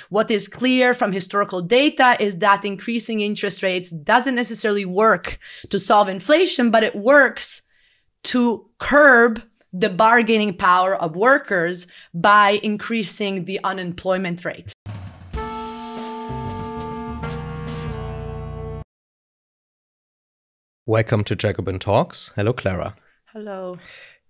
What is clear from historical data is that increasing interest rates doesn't necessarily work to solve inflation, but it works to curb the bargaining power of workers by increasing the unemployment rate. Welcome to Jacobin Talks. Hello, Clara. Hello.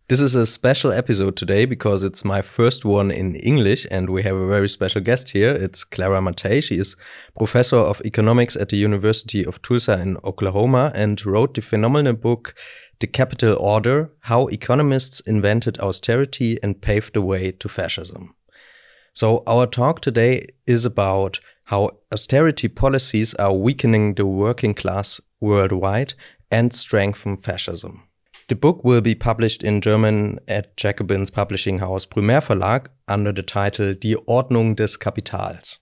This is a special episode today because it's my first one in English and we have a very special guest here. It's Clara Mattei. She is professor of economics at the University of Tulsa in Oklahoma and wrote the phenomenal book, The Capital Order, How Economists Invented Austerity and Paved the Way to Fascism. So our talk today is about how austerity policies are weakening the working class worldwide and strengthen fascism. The book will be published in German at Jacobin's publishing house Primär Verlag under the title Die Ordnung des Kapitals.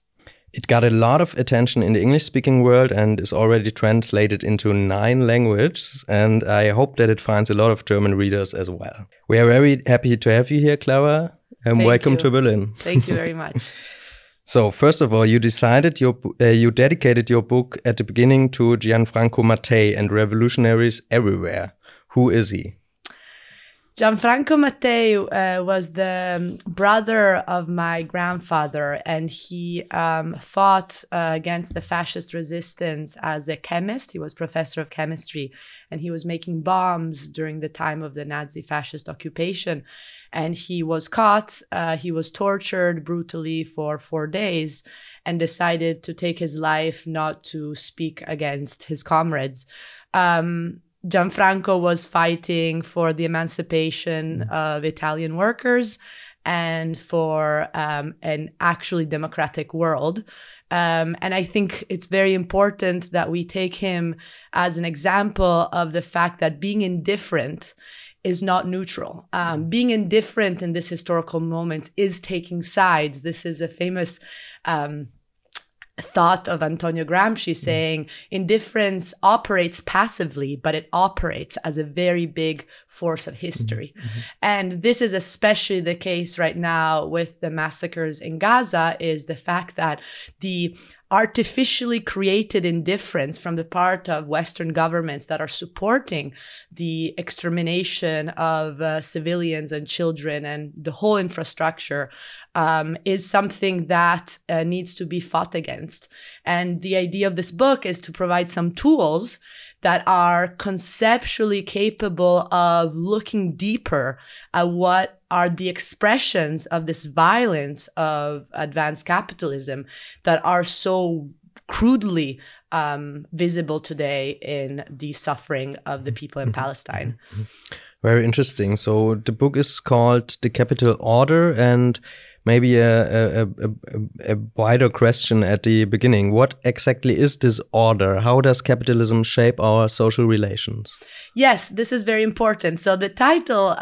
It got a lot of attention in the English-speaking world and is already translated into 9 languages, and I hope that it finds a lot of German readers as well. We are very happy to have you here, Clara, and welcome to Berlin. Thank you very much. So, first of all, you dedicated your book at the beginning to Gianfranco Mattei and revolutionaries everywhere. Who is he? Gianfranco Mattei was the brother of my grandfather, and he fought against the fascist resistance as a chemist. He was professor of chemistry, and he was making bombs during the time of the Nazi fascist occupation. And he was caught, he was tortured brutally for 4 days and decided to take his life not to speak against his comrades. Gianfranco was fighting for the emancipation of Italian workers and for an actually democratic world. And I think it's very important that we take him as an example of the fact that being indifferent is not neutral. Being indifferent in this historical moment is taking sides. This is a famous thought of Antonio Gramsci saying indifference operates passively, but it operates as a very big force of history. And this is especially the case right now with the massacres in Gaza, is the fact that the artificially created indifference from the part of Western governments that are supporting the extermination of civilians and children and the whole infrastructure is something that needs to be fought against. And the idea of this book is to provide some tools that are conceptually capable of looking deeper at what are the expressions of this violence of advanced capitalism that are so crudely visible today in the suffering of the people in Palestine. Very interesting. So the book is called The Capital Order, and maybe a wider question at the beginning. What exactly is this order? How does capitalism shape our social relations? Yes, this is very important. So the title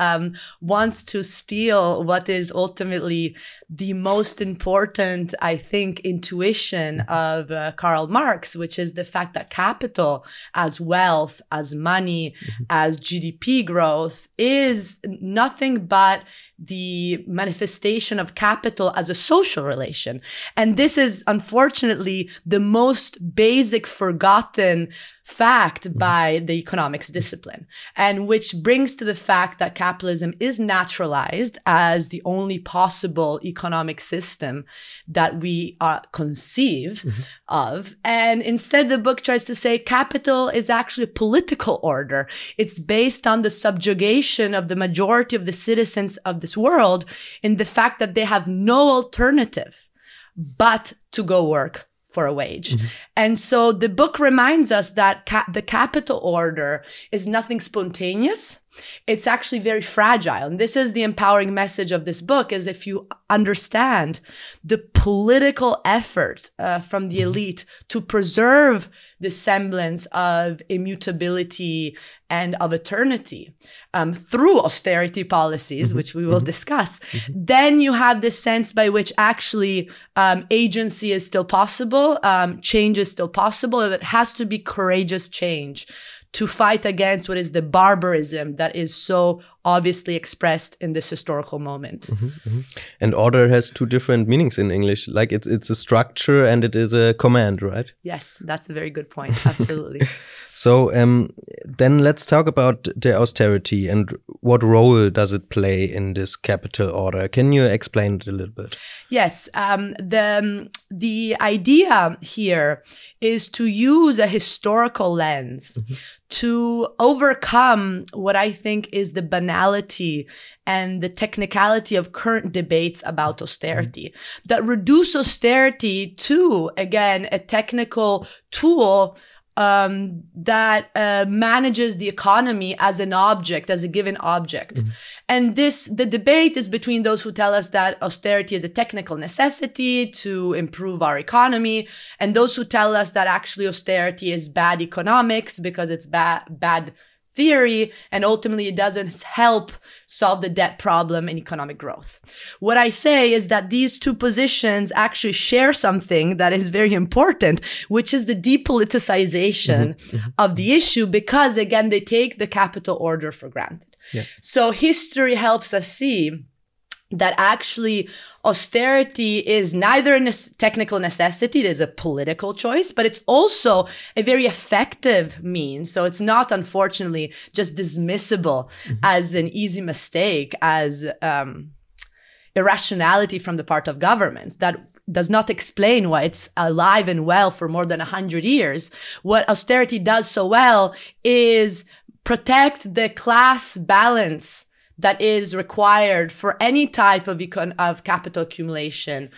wants to steal what is ultimately the most important, I think, intuition of Karl Marx, which is the fact that capital as wealth, as money, as GDP growth is nothing but the manifestation of capital as a social relation. And this is unfortunately the most basic forgotten fact by the economics discipline, and which brings to the fact that capitalism is naturalized as the only possible economic system that we conceive of. And instead, the book tries to say capital is actually a political order. It's based on the subjugation of the majority of the citizens of this world in the fact that they have no alternative but to go work for a wage. And so the book reminds us that the capital order is nothing spontaneous. It's actually very fragile. And this is the empowering message of this book, is if you understand the political effort from the elite to preserve the semblance of immutability and of eternity through austerity policies, which we will discuss, then you have this sense by which actually agency is still possible, change is still possible. It has to be courageous change to fight against what is the barbarism that is so obviously expressed in this historical moment. And order has two different meanings in English. Like it's a structure and it is a command, right? Yes, that's a very good point. Absolutely. So then let's talk about the austerity and what role does it play in this capital order? Can you explain it a little bit? Yes, the idea here is to use a historical lens to overcome what I think is the banality and the technicality of current debates about austerity, that reduce austerity to, again, a technical tool that manages the economy as an object, as a given object. And the debate is between those who tell us that austerity is a technical necessity to improve our economy, and those who tell us that actually austerity is bad economics because it's bad theory, and ultimately it doesn't help solve the debt problem and economic growth. What I say is that these two positions actually share something that is very important, which is the depoliticization of the issue, because again, they take the capital order for granted. So history helps us see that actually austerity is neither a technical necessity, it is a political choice, but it's also a very effective means. So it's not, unfortunately, just dismissible as an easy mistake, as irrationality from the part of governments. That does not explain why it's alive and well for more than 100 years. What austerity does so well is protect the class balance that is required for any type of capital accumulation,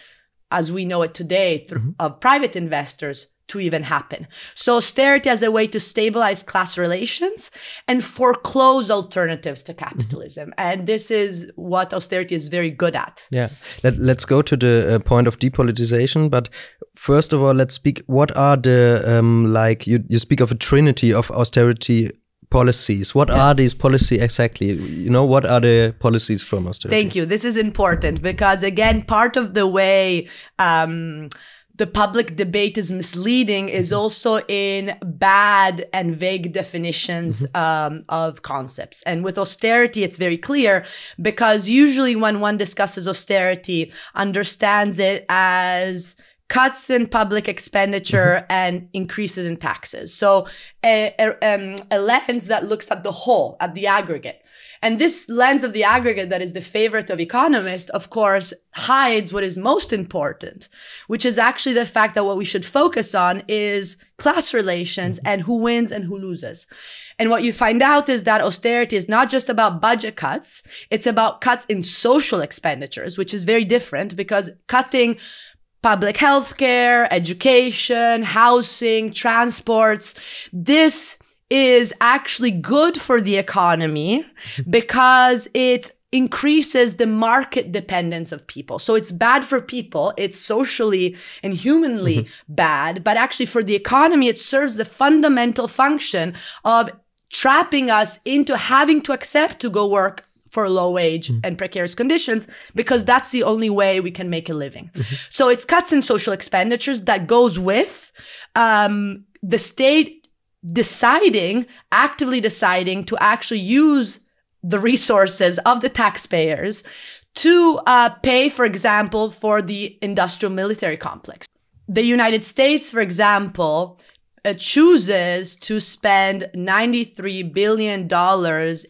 as we know it today, of private investors, to even happen. So austerity as a way to stabilize class relations and foreclose alternatives to capitalism. And this is what austerity is very good at. Yeah. Let's go to the point of depoliticization. But first of all, let's speak, what are the, like, you speak of a trinity of austerity policies. What are these policies exactly? You know, what are the policies from austerity? Thank you. This is important because, again, part of the way the public debate is misleading is also in bad and vague definitions of concepts. And with austerity, it's very clear, because usually when one discusses austerity, understands it as cuts in public expenditure and increases in taxes. So a lens that looks at the whole, at the aggregate. And this lens of the aggregate that is the favorite of economists, of course, hides what is most important, which is actually the fact that what we should focus on is class relations and who wins and who loses. And what you find out is that austerity is not just about budget cuts, it's about cuts in social expenditures, which is very different, because cutting public healthcare, education, housing, transports, this is actually good for the economy because it increases the market dependence of people. So it's bad for people, it's socially and humanly bad, but actually for the economy, it serves the fundamental function of trapping us into having to accept to go work for low wage and precarious conditions, because that's the only way we can make a living. So it's cuts in social expenditures that goes with the state actively deciding to actually use the resources of the taxpayers to pay, for example, for the industrial military complex. The United States, for example, chooses to spend $93 billion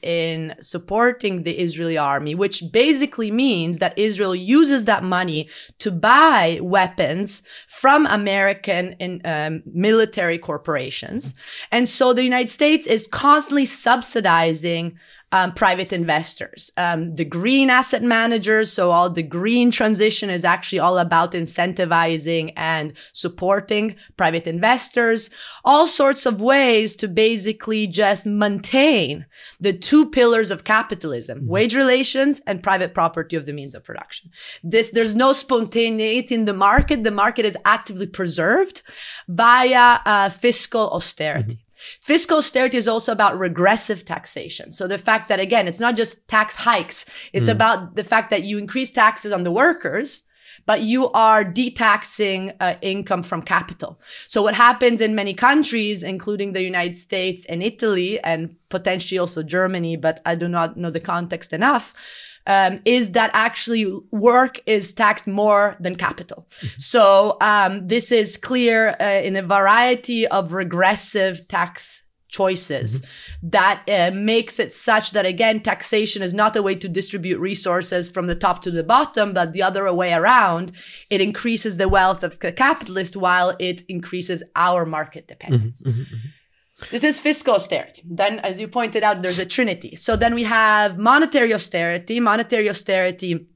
in supporting the Israeli army, which basically means that Israel uses that money to buy weapons from American military corporations. And so the United States is constantly subsidizing private investors. The green asset managers, so all the green transition is actually all about incentivizing and supporting private investors, all sorts of ways to basically just maintain the two pillars of capitalism, wage relations and private property of the means of production. There's no spontaneity in the market. The market is actively preserved via fiscal austerity. Fiscal austerity is also about regressive taxation. So the fact that, again, it's not just tax hikes. It's about the fact that you increase taxes on the workers, but you are detaxing income from capital. So what happens in many countries, including the United States and Italy, and potentially also Germany, but I do not know the context enough, is that actually work is taxed more than capital. So this is clear in a variety of regressive tax choices that makes it such that, again, taxation is not a way to distribute resources from the top to the bottom, but the other way around. It increases the wealth of the capitalist while it increases our market dependence. This is fiscal austerity. Then, as you pointed out, there's a trinity. So then we have monetary austerity. Monetary austerity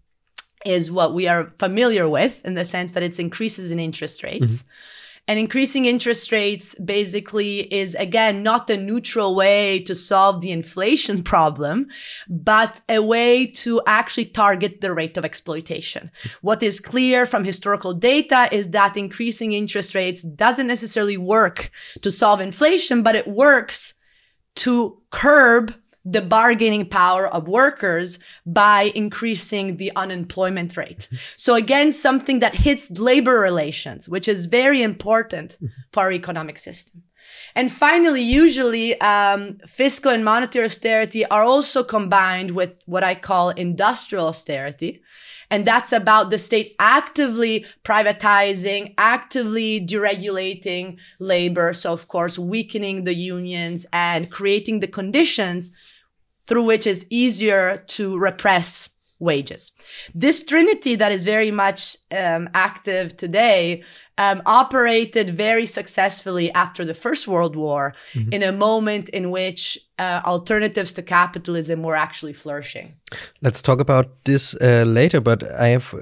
is what we are familiar with in the sense that it's increases in interest rates. And increasing interest rates basically is, again, not a neutral way to solve the inflation problem, but a way to actually target the rate of exploitation. What is clear from historical data is that increasing interest rates doesn't necessarily work to solve inflation, but it works to curb the bargaining power of workers by increasing the unemployment rate. So again, something that hits labor relations, which is very important for our economic system. And finally, usually fiscal and monetary austerity are also combined with what I call industrial austerity. And that's about the state actively privatizing, actively deregulating labor. So of course, weakening the unions and creating the conditions through which it's easier to repress wages. This trinity that is very much active today operated very successfully after the First World War in a moment in which alternatives to capitalism were actually flourishing. Let's talk about this later, but I have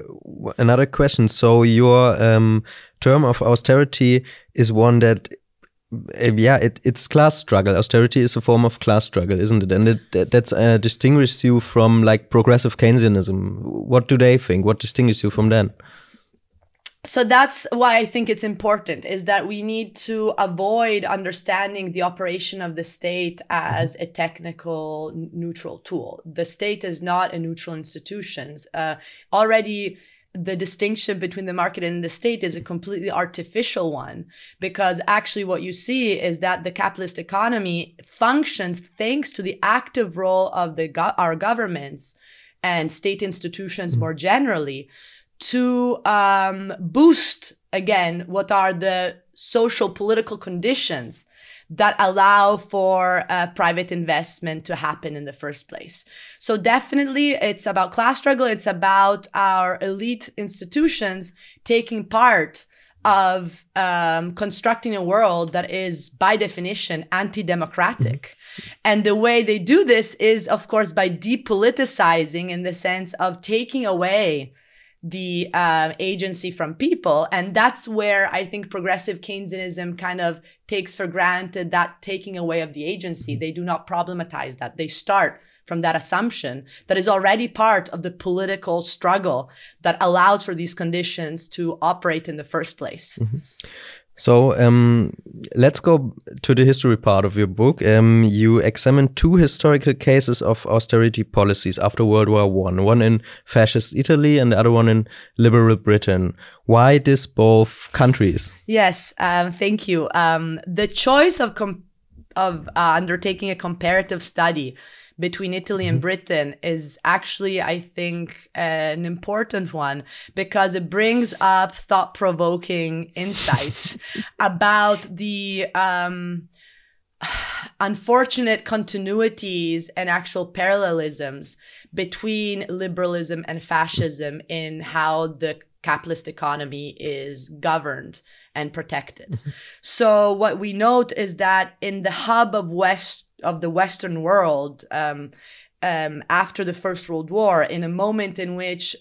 another question. So your term of austerity is one that it's class struggle. Austerity is a form of class struggle, isn't it? And that's distinguishes you from like progressive Keynesianism. What do they think? What distinguishes you from them? So that's why I think it's important, is that we need to avoid understanding the operation of the state as a technical neutral tool. The state is not a neutral institution. Already the distinction between the market and the state is a completely artificial one, because actually what you see is that the capitalist economy functions thanks to the active role of our governments and state institutions more generally to boost, again, what are the social political conditions that allow for private investment to happen in the first place. So definitely it's about class struggle. It's about our elite institutions taking part of constructing a world that is by definition anti-democratic. And the way they do this is, of course, by depoliticizing, in the sense of taking away the agency from people. And that's where I think progressive Keynesianism kind of takes for granted that taking away of the agency. They do not problematize that. They start from that assumption that is already part of the political struggle that allows for these conditions to operate in the first place. So let's go to the history part of your book. You examine two historical cases of austerity policies after World War I, one in fascist Italy and the other one in liberal Britain. Why this both countries? Yes, thank you. The choice of undertaking a comparative study between Italy and Britain is actually, I think, an important one, because it brings up thought-provoking insights about the unfortunate continuities and actual parallelisms between liberalism and fascism in how the capitalist economy is governed and protected. So what we note is that in the hub of the Western world, after the First World War, in a moment in which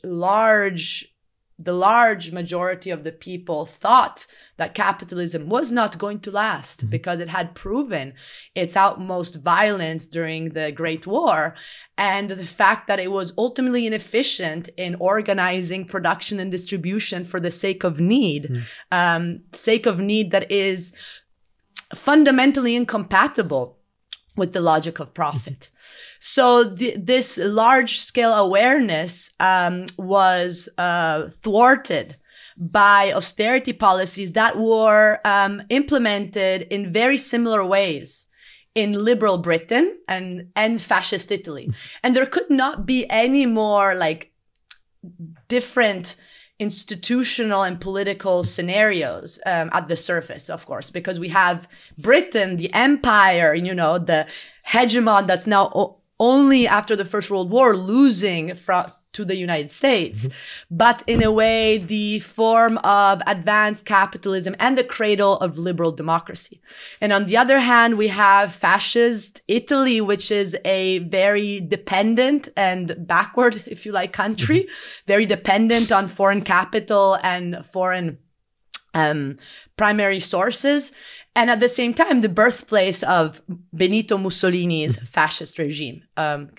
the large majority of the people thought that capitalism was not going to last because it had proven its utmost violence during the Great War, and the fact that it was ultimately inefficient in organizing production and distribution for the sake of need that is fundamentally incompatible with the logic of profit. So this large-scale awareness was thwarted by austerity policies that were implemented in very similar ways in liberal Britain and fascist Italy. And there could not be any more like different institutional and political scenarios at the surface, of course, because we have Britain, the empire, you know, the hegemon that's now only after the First World War losing to the United States, but in a way, the form of advanced capitalism and the cradle of liberal democracy. And on the other hand, we have fascist Italy, which is a very dependent and backward, if you like, country, very dependent on foreign capital and foreign primary sources. And at the same time, the birthplace of Benito Mussolini's fascist regime,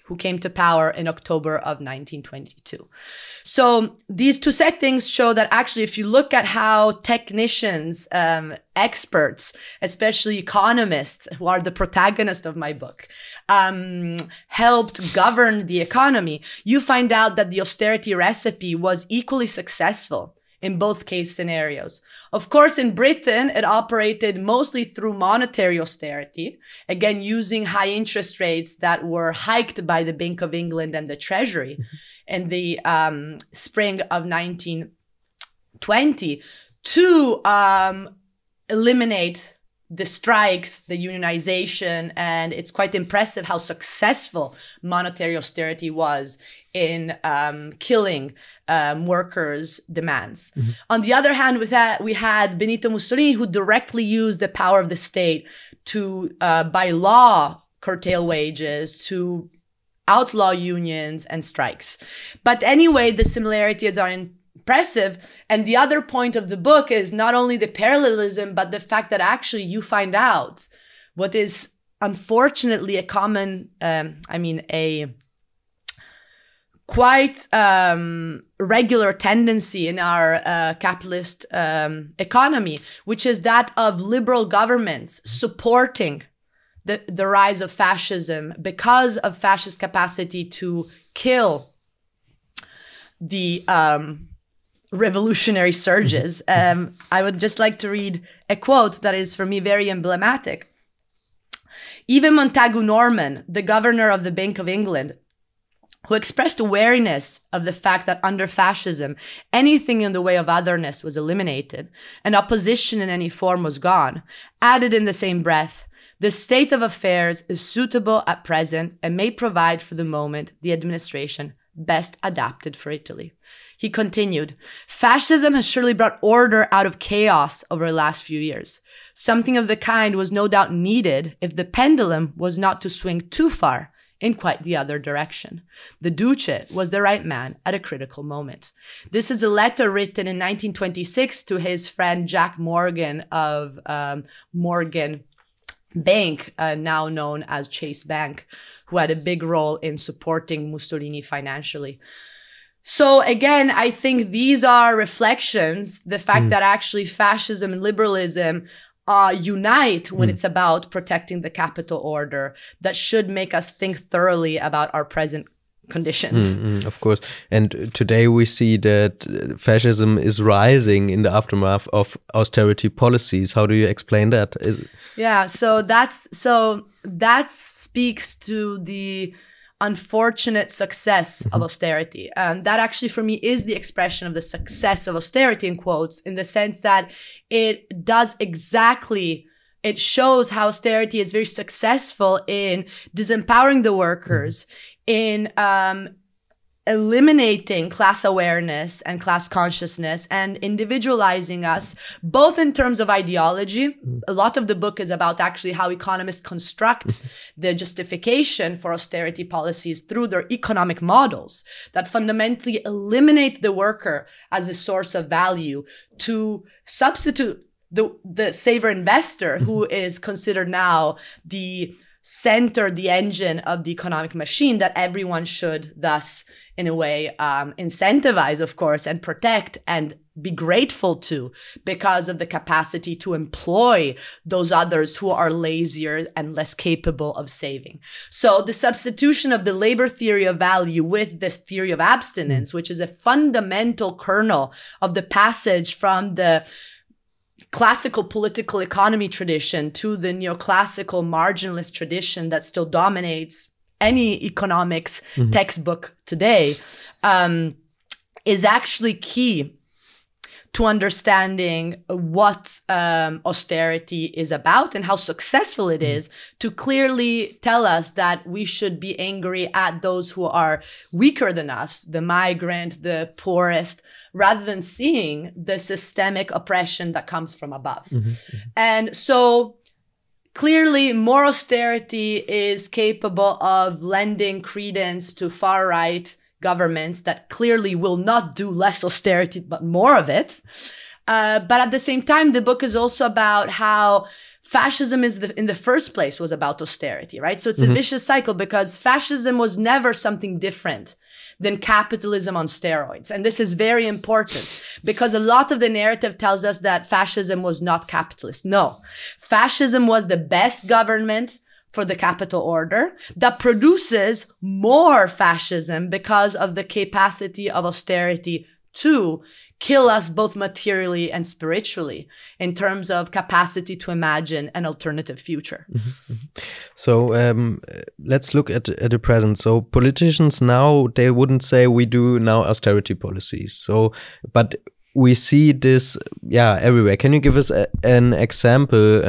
who came to power in October of 1922. So these two settings show that actually, if you look at how technicians, experts, especially economists, who are the protagonist of my book, helped govern the economy, you find out that the austerity recipe was equally successful in both case scenarios. Of course, in Britain, it operated mostly through monetary austerity, again, using high interest rates that were hiked by the Bank of England and the Treasury in the spring of 1920 to eliminate the strikes, the unionization, and it's quite impressive how successful monetary austerity was in killing workers' demands. On the other hand, with that, we had Benito Mussolini, who directly used the power of the state to, by law, curtail wages, to outlaw unions and strikes. But anyway, the similarities are impressive. And the other point of the book is not only the parallelism, but the fact that actually you find out what is unfortunately a common, a quite regular tendency in our capitalist economy, which is that of liberal governments supporting the rise of fascism because of fascist capacity to kill the revolutionary surges. I would just like to read a quote that is for me very emblematic. Even Montagu Norman, the governor of the Bank of England, who expressed awareness of the fact that under fascism, anything in the way of otherness was eliminated and opposition in any form was gone, added in the same breath, the state of affairs is suitable at present and may provide for the moment the administration best adapted for Italy. He continued, fascism has surely brought order out of chaos over the last few years. Something of the kind was no doubt needed if the pendulum was not to swing too far in quite the other direction. The Duce was the right man at a critical moment. This is a letter written in 1926 to his friend Jack Morgan of Morgan Bank, now known as Chase Bank, who had a big role in supporting Mussolini financially. So again, I think these are reflections, the fact that actually fascism and liberalism unite when it's about protecting the capital order, that should make us think thoroughly about our present conditions. Of course. And today we see that fascism is rising in the aftermath of austerity policies. How do you explain that? Yeah, so that speaks to the unfortunate success of austerity. And that actually for me is the expression of the success of austerity in quotes, in the sense that it does exactly, it shows how austerity is very successful in disempowering the workers, in eliminating class awareness and class consciousness and individualizing us, both in terms of ideology. A lot of the book is about actually how economists construct the justification for austerity policies through their economic models that fundamentally eliminate the worker as a source of value to substitute the saver investor, who is considered now the center, the engine of the economic machine that everyone should thus, in a way, incentivize, of course, and protect and be grateful to because of the capacity to employ those others who are lazier and less capable of saving. So the substitution of the labor theory of value with this theory of abstinence, which is a fundamental kernel of the passage from the classical political economy tradition to the neoclassical marginalist tradition that still dominates any economics textbook today, is actually key to understanding what austerity is about and how successful it is to clearly tell us that we should be angry at those who are weaker than us, the migrant, the poorest, rather than seeing the systemic oppression that comes from above. And so clearly, more austerity is capable of lending credence to far-right governments that clearly will not do less austerity, but more of it. But at the same time, the book is also about how fascism in the first place was about austerity, right? So it's a vicious cycle because fascism was never something different than capitalism on steroids. And this is very important because a lot of the narrative tells us that fascism was not capitalist. No, fascism was the best government for the capital order that produces more fascism because of the capacity of austerity to kill us both materially and spiritually in terms of capacity to imagine an alternative future. So let's look at the present. So politicians now, they wouldn't say we do now austerity policies. So, but we see this, everywhere. Can you give us an example,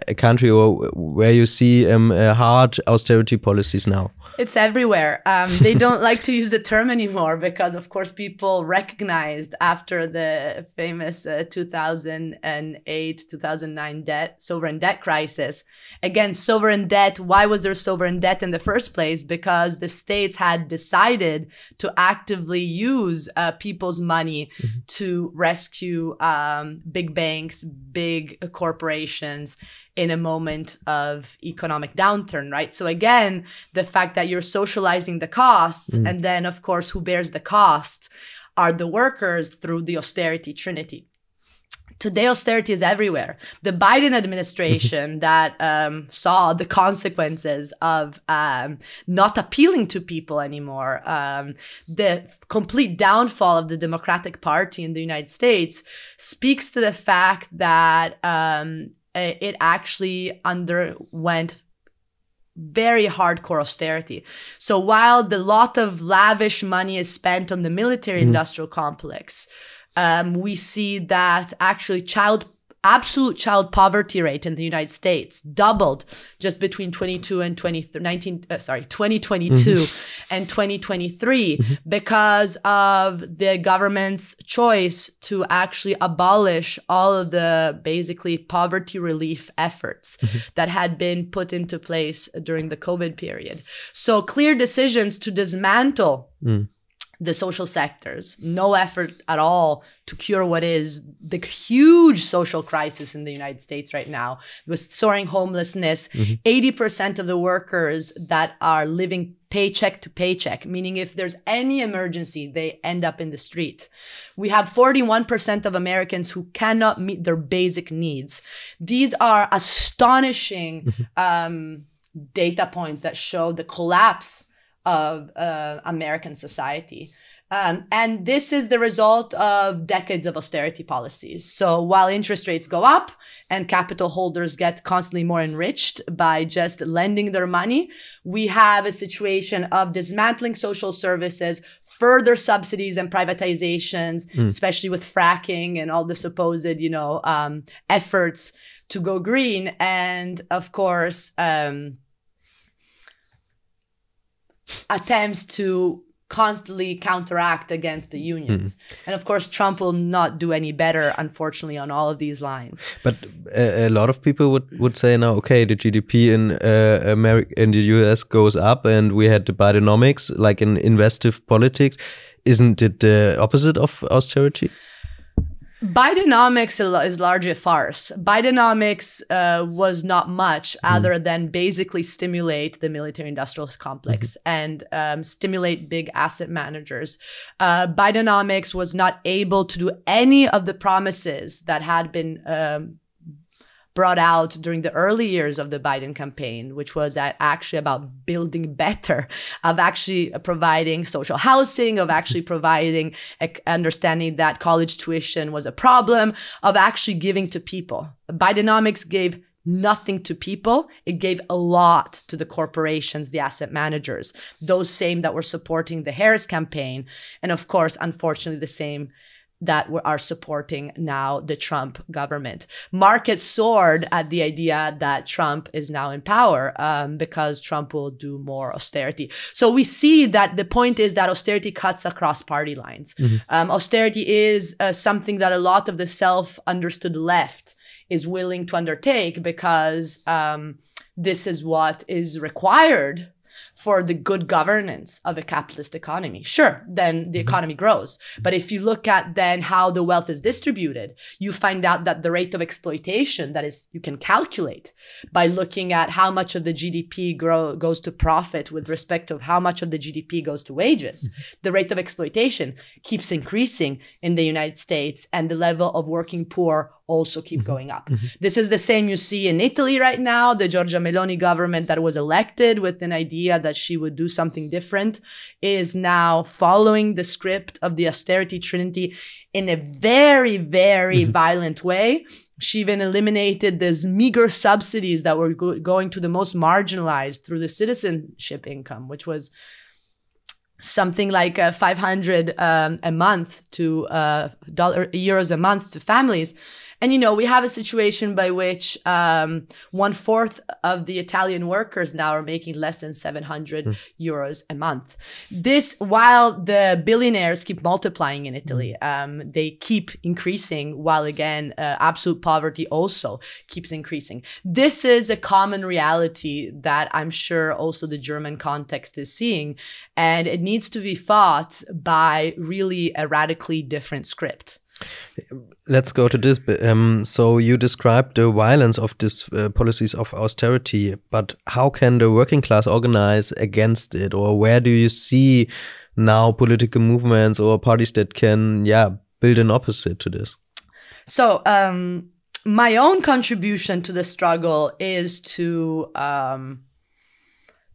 a country where you see hard austerity policies now? It's everywhere. They don't like to use the term anymore because, of course, people recognized after the famous 2008-2009 sovereign debt crisis. Again, sovereign debt. Why was there sovereign debt in the first place? Because the states had decided to actively use people's money to rescue big banks, big corporations in a moment of economic downturn, right? So again, the fact that you're socializing the costs, and then, of course, who bears the cost are the workers through the austerity trinity. Today, austerity is everywhere. The Biden administration that saw the consequences of not appealing to people anymore, the complete downfall of the Democratic Party in the United States speaks to the fact that it actually underwent very hardcore austerity. So while the lot of lavish money is spent on the military industrial complex, we see that actually absolute child poverty rate in the United States doubled just between 2022 and 2023 because of the government's choice to actually abolish all of the basically poverty relief efforts that had been put into place during the COVID period. So clear decisions to dismantle the social sectors, no effort at all to cure what is the huge social crisis in the United States right now, with soaring homelessness, 80% of the workers that are living paycheck to paycheck, meaning if there's any emergency, they end up in the street. We have 41% of Americans who cannot meet their basic needs. These are astonishing data points that show the collapse of American society. And this is the result of decades of austerity policies. So while interest rates go up and capital holders get constantly more enriched by just lending their money, we have a situation of dismantling social services, further subsidies and privatizations, especially with fracking and all the supposed, efforts to go green. And of course, attempts to constantly counteract against the unions. And of course, Trump will not do any better, unfortunately, on all of these lines. But a lot of people would say now, okay, the GDP in the US goes up and we had the Bidenomics, like in investive politics. Isn't it the opposite of austerity? Bidenomics is largely a farce. Bidenomics was not much other than basically stimulate the military-industrial complex and stimulate big asset managers. Bidenomics was not able to do any of the promises that had been brought out during the early years of the Biden campaign, which was actually about building better, of actually providing social housing, of actually providing understanding that college tuition was a problem, of actually giving to people. Bidenomics gave nothing to people. It gave a lot to the corporations, the asset managers, those same that were supporting the Harris campaign. And of course, unfortunately, the same that are supporting now the Trump government. Markets soared at the idea that Trump is now in power because Trump will do more austerity. So we see that the point is that austerity cuts across party lines. Austerity is something that a lot of the self-understood left is willing to undertake because this is what is required for the good governance of a capitalist economy. Sure, then the economy grows. But if you look at then how the wealth is distributed, you find out that the rate of exploitation, that is, you can calculate by looking at how much of the GDP goes to profit with respect to how much of the GDP goes to wages. The rate of exploitation keeps increasing in the United States, and the level of working poor also keep going up. This is the same you see in Italy right now. The Giorgia Meloni government that was elected with an idea that she would do something different is now following the script of the austerity trinity in a very, very violent way. She even eliminated these meager subsidies that were going to the most marginalized through the citizenship income, which was something like 500 a month to euros a month to families. And, you know, we have a situation by which 1/4 of the Italian workers now are making less than 700 euros a month. This, while the billionaires keep multiplying in Italy, they keep increasing, while again, absolute poverty also keeps increasing. This is a common reality that I'm sure also the German context is seeing, and it needs to be fought by really a radically different script. Let's go to this. So you described the violence of these policies of austerity, but how can the working class organize against it? Or where do you see now political movements or parties that can, build an opposite to this? So my own contribution to the struggle is to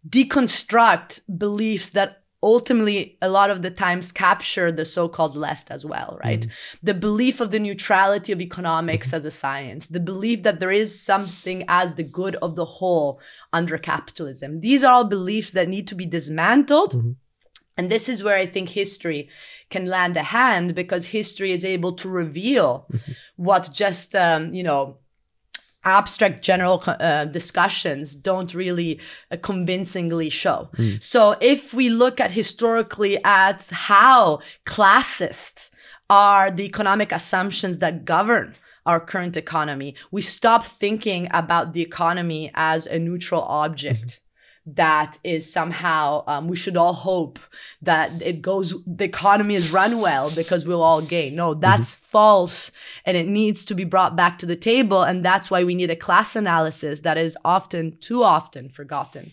deconstruct beliefs that ultimately a lot of the times capture the so-called left as well, right? The belief of the neutrality of economics as a science, the belief that there is something as the good of the whole under capitalism. These are all beliefs that need to be dismantled. And this is where I think history can lend a hand, because history is able to reveal what just, abstract general discussions don't really convincingly show. So if we look at historically at how classist are the economic assumptions that govern our current economy, we stop thinking about the economy as a neutral object that is somehow, we should all hope that the economy is run well because we'll all gain. No, that's false, and it needs to be brought back to the table. And that's why we need a class analysis that is too often forgotten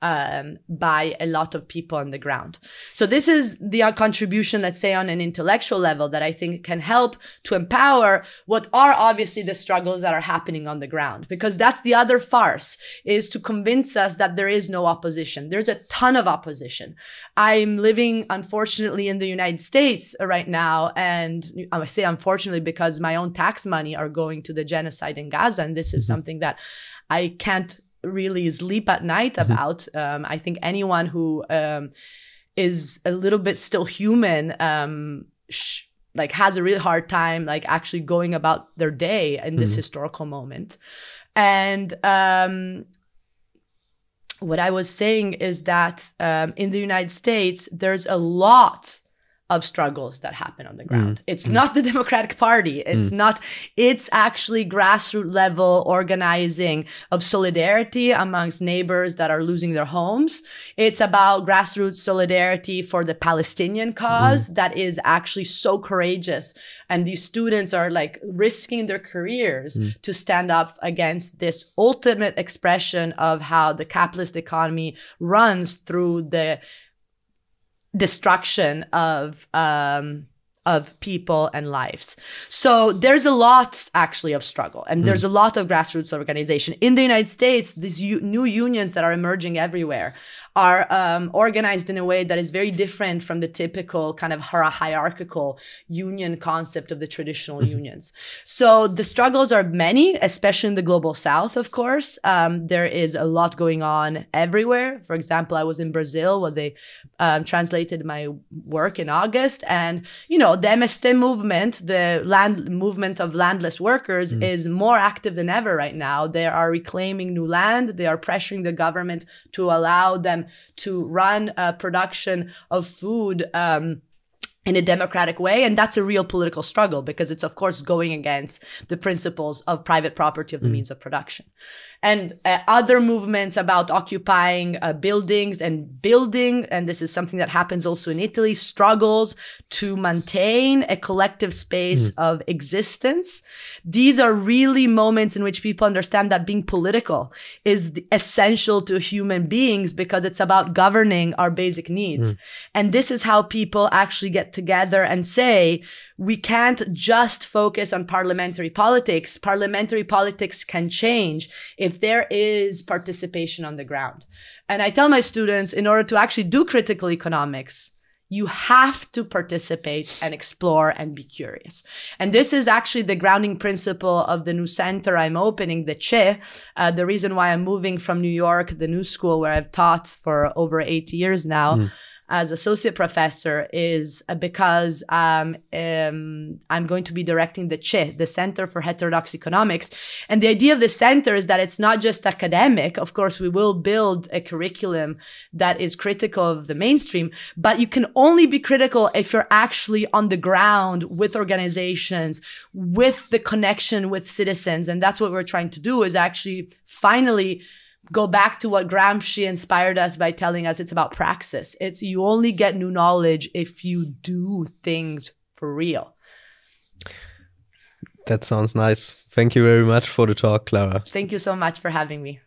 by a lot of people on the ground. So this is the contribution, let's say, on an intellectual level that I think can help to empower what are obviously the struggles that are happening on the ground. Because that's the other farce, is to convince us that there is no opposition. There's a ton of opposition. I'm living, unfortunately, in the United States right now. And I say unfortunately because my own tax money are going to the genocide in Gaza. And this is something that I can't really sleep at night about. I think anyone who is a little bit still human has a really hard time actually going about their day in this historical moment. And what I was saying is that in the United States, there's a lot of struggles that happen on the ground. It's not the Democratic Party. It's not, it's actually grassroots level organizing of solidarity amongst neighbors that are losing their homes. It's about grassroots solidarity for the Palestinian cause that is actually so courageous. And these students are like risking their careers to stand up against this ultimate expression of how the capitalist economy runs through the destruction of people and lives. So there's a lot actually of struggle, and there's a lot of grassroots organization. In the United States, these new unions that are emerging everywhere are organized in a way that is very different from the typical kind of hierarchical union concept of the traditional unions. So the struggles are many, especially in the global South, of course. There is a lot going on everywhere. For example, I was in Brazil where they translated my work in August, and, you know, the MST movement, the land movement of landless workers, is more active than ever right now. They are reclaiming new land. They are pressuring the government to allow them to run production of food in a democratic way. And that's a real political struggle because it's, of course, going against the principles of private property of the means of production. And other movements about occupying buildings and building, and this is something that happens also in Italy, struggles to maintain a collective space of existence. These are really moments in which people understand that being political is essential to human beings because it's about governing our basic needs. And this is how people actually get together and say, we can't just focus on parliamentary politics. Parliamentary politics can change if there is participation on the ground. And I tell my students, in order to actually do critical economics, you have to participate and explore and be curious. And this is actually the grounding principle of the new center I'm opening, the CE. The reason why I'm moving from New York, the new school where I've taught for over 8 years now, as associate professor, is because I'm going to be directing the CE, the Center for Heterodox Economics. And the idea of the center is that it's not just academic. Of course, we will build a curriculum that is critical of the mainstream, but you can only be critical if you're actually on the ground with organizations, with the connection with citizens. And that's what we're trying to do, is actually finally go back to what Gramsci inspired us by telling us it's about praxis. It's you only get new knowledge if you do things for real. That sounds nice. Thank you very much for the talk, Clara. Thank you so much for having me.